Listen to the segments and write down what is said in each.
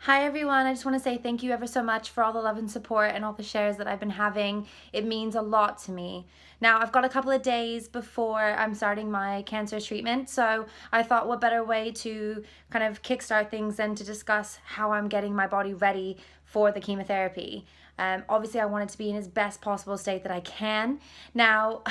Hi everyone, I just want to say thank you ever so much for all the love and support and all the shares that I've been having. It means a lot to me. Now, I've got a couple of days before I'm starting my cancer treatment, so I thought what better way to kind of kickstart things than to discuss how I'm getting my body ready for the chemotherapy. Obviously, I want it to be in its best possible state that I can. Now,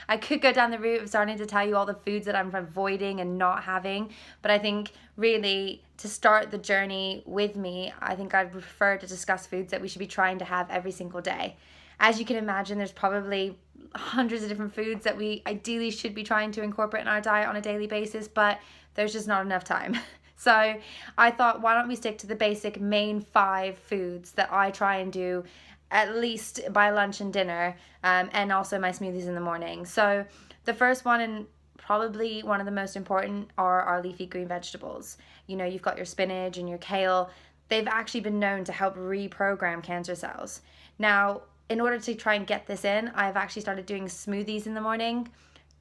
I could go down the route of starting to tell you all the foods that I'm avoiding and not having, but I think really to start the journey with me, I think I'd prefer to discuss foods that we should be trying to have every single day. As you can imagine, there's probably hundreds of different foods that we ideally should be trying to incorporate in our diet on a daily basis, but there's just not enough time. So I thought, why don't we stick to the basic main 5 foods that I try and do at least by lunch and dinner, and also my smoothies in the morning. So the first one, and probably one of the most important, are our leafy green vegetables. You know, you've got your spinach and your kale. They've actually been known to help reprogram cancer cells. Now, in order to try and get this in, I've actually started doing smoothies in the morning.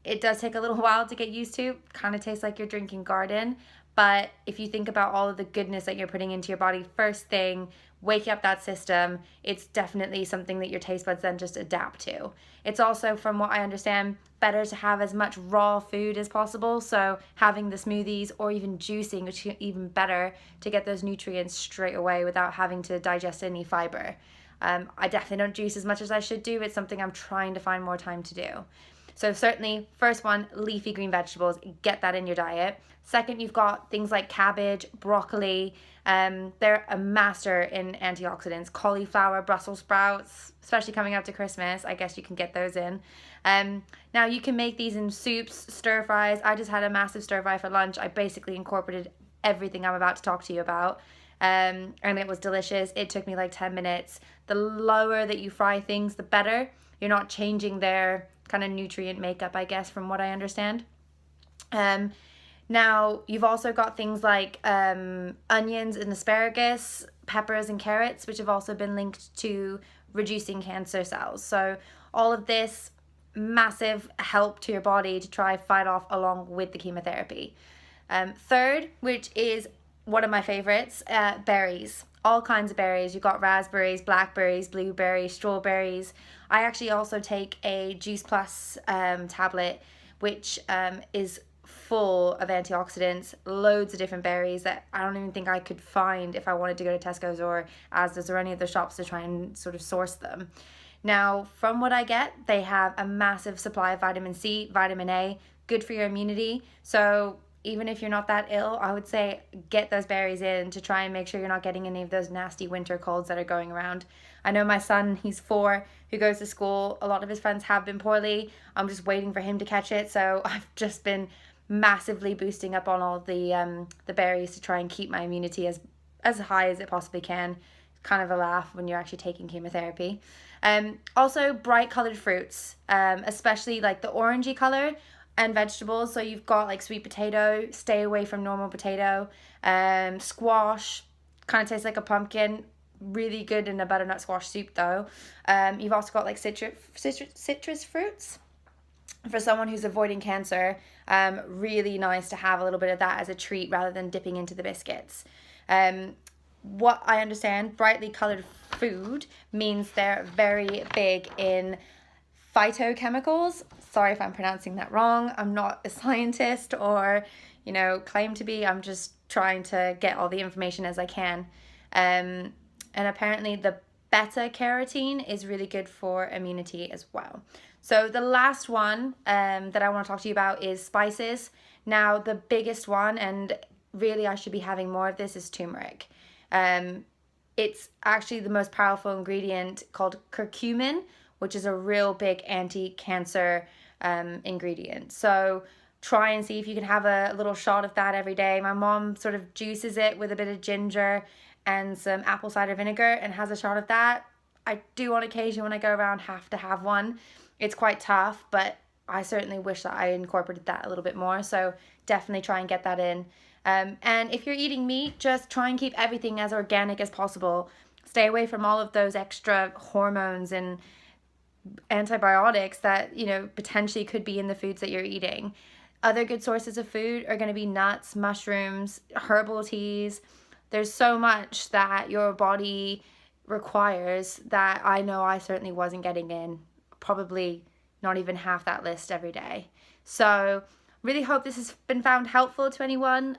It does take a little while to get used to. Kind of tastes like you're drinking garden. But if you think about all of the goodness that you're putting into your body first thing, waking up that system, it's definitely something that your taste buds then just adapt to. It's also, from what I understand, better to have as much raw food as possible. So having the smoothies or even juicing, which is even better to get those nutrients straight away without having to digest any fiber. I definitely don't juice as much as I should do. It's something I'm trying to find more time to do. So certainly, first one, leafy green vegetables, get that in your diet. Second, you've got things like cabbage, broccoli. They're a master in antioxidants. Cauliflower, Brussels sprouts, especially coming up to Christmas. I guess you can get those in. Now you can make these in soups, stir fries. I just had a massive stir fry for lunch. I basically incorporated everything I'm about to talk to you about. And it was delicious. It took me like 10 minutes. The lower that you fry things, the better. You're not changing their kind of nutrient makeup, I guess, from what I understand. Now, you've also got things like onions and asparagus, peppers and carrots, which have also been linked to reducing cancer cells. So all of this, massive help to your body to try fight off along with the chemotherapy. Third, which is one of my favorites, berries. All kinds of berries. You've got raspberries, blackberries, blueberries, strawberries. I actually also take a Juice Plus tablet, which is full of antioxidants, loads of different berries that I don't even think I could find if I wanted to go to Tesco's or Asda's or any other shops to try and sort of source them. Now, from what I get, they have a massive supply of vitamin C, vitamin A, good for your immunity. So even if you're not that ill, I would say get those berries in to try and make sure you're not getting any of those nasty winter colds that are going around. I know my son, he's 4, who goes to school. A lot of his friends have been poorly. I'm just waiting for him to catch it. So I've just been massively boosting up on all the berries to try and keep my immunity as high as it possibly can. Kind of a laugh when you're actually taking chemotherapy. Also, bright colored fruits, especially like the orangey color, and vegetables. So you've got like sweet potato, stay away from normal potato. Squash, kind of tastes like a pumpkin. Really good in a butternut squash soup though. You've also got like citrus fruits. For someone who's avoiding cancer, really nice to have a little bit of that as a treat rather than dipping into the biscuits. What I understand, brightly colored food means they're very big in phytochemicals. Sorry if I'm pronouncing that wrong. I'm not a scientist or, claim to be. I'm just trying to get all the information as I can. And apparently the beta carotene is really good for immunity as well. So the last one that I want to talk to you about is spices. Now, the biggest one, and really I should be having more of this, is turmeric. It's actually the most powerful ingredient, called curcumin, which is a real big anti-cancer ingredient. So try and see if you can have a little shot of that every day. My mom sort of juices it with a bit of ginger and some apple cider vinegar and has a shot of that. I do on occasion when I go around have to have one. It's quite tough, but I certainly wish that I incorporated that a little bit more. So definitely try and get that in. And if you're eating meat, just try and keep everything as organic as possible. Stay away from all of those extra hormones and antibiotics that, potentially could be in the foods that you're eating. Other good sources of food are going to be nuts, mushrooms, herbal teas, there's so much that your body requires that I know I certainly wasn't getting in, probably not even half that list every day. So really hope this has been found helpful to anyone.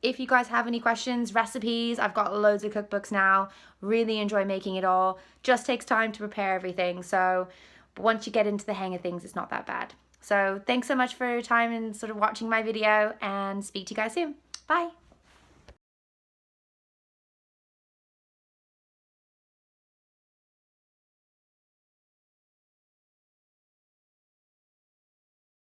If you guys have any questions, recipes, I've got loads of cookbooks now. Really enjoy making it all. Just takes time to prepare everything. So once you get into the hang of things, it's not that bad. So thanks so much for your time and sort of watching my video, and speak to you guys soon. Bye.